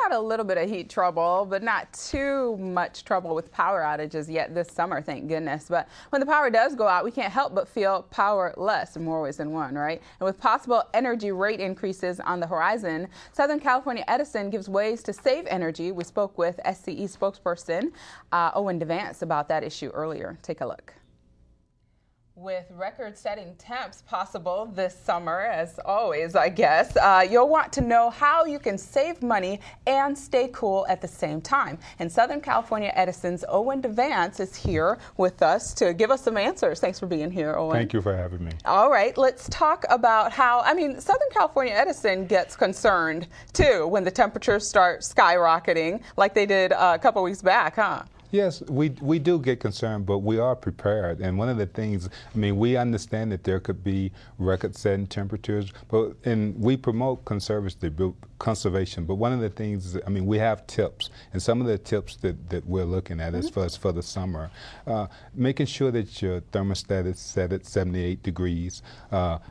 had a little bit of heat trouble, but not too much trouble with power outages yet this summer, thank goodness. But when the power does go out, we can't help but feel powerless in more ways than one, right? And with possible energy rate increases on the horizon, Southern California Edison gives ways to save energy. We spoke with SCE spokesperson Owen DeVance about that issue earlier. Take a look. With record-setting temps possible this summer, as always, I guess, you'll want to know how you can save money and stay cool at the same time. And Southern California Edison's Owen DeVance is here with us to give us some answers. Thanks for being here, Owen. Thank you for having me. All right, let's talk about how, Southern California Edison gets concerned, too, when the temperatures start skyrocketing, like they did a couple weeks back, huh? Yes, we do get concerned, but we are prepared. And one of the things, we understand that there could be record-setting temperatures, and we promote conservation. But one of the things, we have tips, and some of the tips that we're looking at is for the summer. Making sure that your thermostat is set at 78 degrees,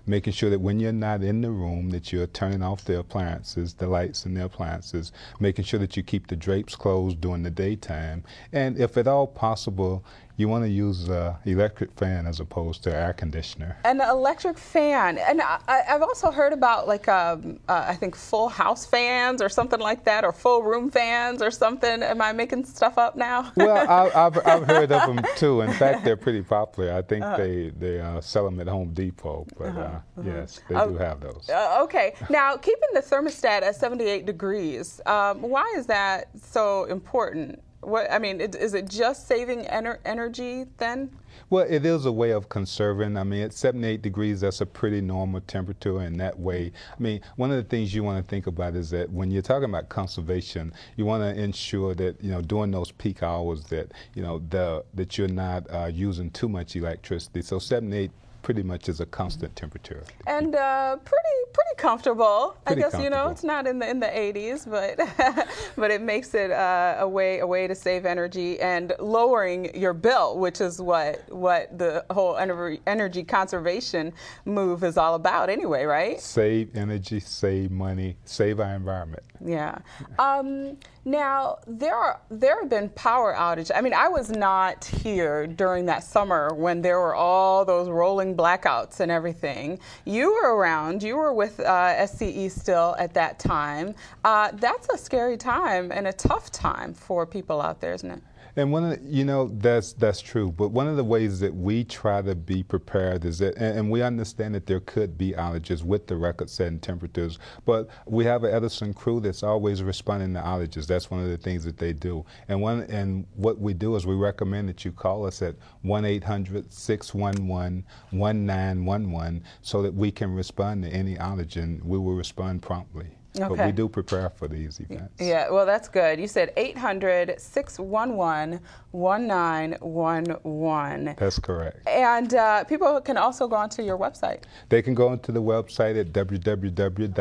making sure that when you're not in the room that you're turning off the appliances, the lights and the appliances, making sure that you keep the drapes closed during the daytime, and if at all possible, you want to use an electric fan as opposed to air conditioner. An electric fan. And I've also heard about I think full house fans or something like that, or full room fans or something. Am I making stuff up now? Well, I've heard of them too. In fact, they're pretty popular. I think they sell them at Home Depot, but yes, they do have those. Okay. Now, keeping the thermostat at 78 degrees, why is that so important? Is it just saving energy then? Well, it is a way of conserving. At 78 degrees, that's a pretty normal temperature in that way. One of the things you want to think about is that when you're talking about conservation, you want to ensure that, during those peak hours that, that you're not using too much electricity. So 78 pretty much is a constant temperature. And pretty comfortable. I guess, it's not in the 80s, but it makes it a way to save energy and lowering your bill, which is what the whole energy conservation move is all about anyway, right? Save energy, save money, save our environment. Yeah. Now, there have been power outages. I was not here during that summer when there were all those rolling blackouts and everything. You were around. You were with SCE still at that time. That's a scary time and a tough time for people out there, isn't it? And one of the, that's true. But one of the ways that we try to be prepared is that, and we understand that there could be outages with the record-setting temperatures, but we have an Edison crew that's always responding to outages. That's one of the things that they do. And what we do is we recommend that you call us at 1-800-611-1911 so that we can respond to any outage, and we will respond promptly. Okay. But we do prepare for these events. Yeah, well, that's good. You said 800-611-1911. That's correct. And people can also go onto your website. They can go onto the website at www.sce.com.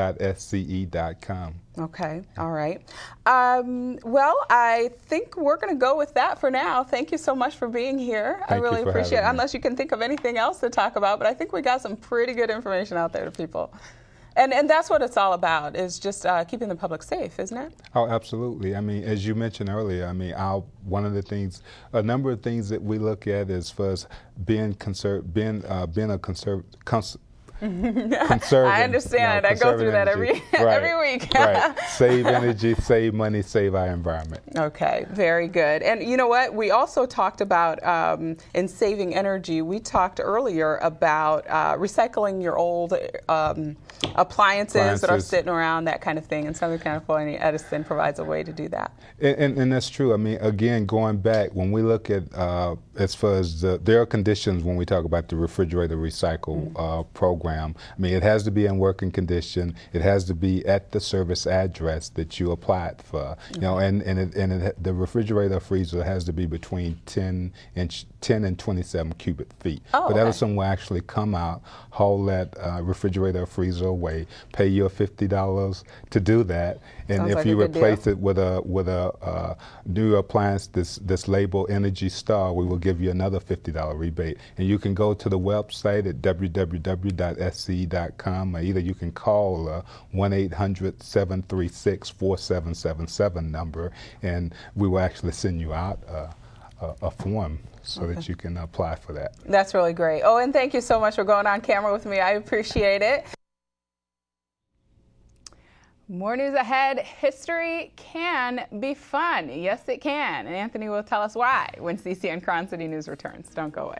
Okay, all right. Well, I think we're going to go with that for now. Thank you so much for being here. I really appreciate it. Unless you can think of anything else to talk about, but I think we got some pretty good information out there to people. And that's what it's all about, is just keeping the public safe, isn't it? Oh, absolutely. As you mentioned earlier, one of the things, a number of things that we look at as far as being a conservative. I understand. I go through that every week. Right. Save energy, save money, save our environment. Okay, very good. And you know what? We also talked about, in saving energy, we talked earlier about recycling your old appliances that are sitting around, that kind of thing. And Southern California Edison provides a way to do that. And that's true. Again, going back, when we look at, as far as there are conditions when we talk about the refrigerator recycle program. It has to be in working condition. It has to be at the service address that you applied for. The refrigerator freezer has to be between 10 and 27 cubic feet. Oh, but Edison will actually come out, haul that refrigerator freezer away, pay you $50 to do that, and Sounds if like you replace deal. it with a new appliance that's labeled Energy Star, we will give you another $50 rebate. And you can go to the website at www.sce.com camera@sce.com, or either you can call 1-800-736-4777 number, and we will actually send you out a form so that you can apply for that. That's really great. Oh, and thank you so much for going on camera with me. I appreciate it. More news ahead. History can be fun. Yes, it can. And Anthony will tell us why when CCN Cron City News returns. Don't go away.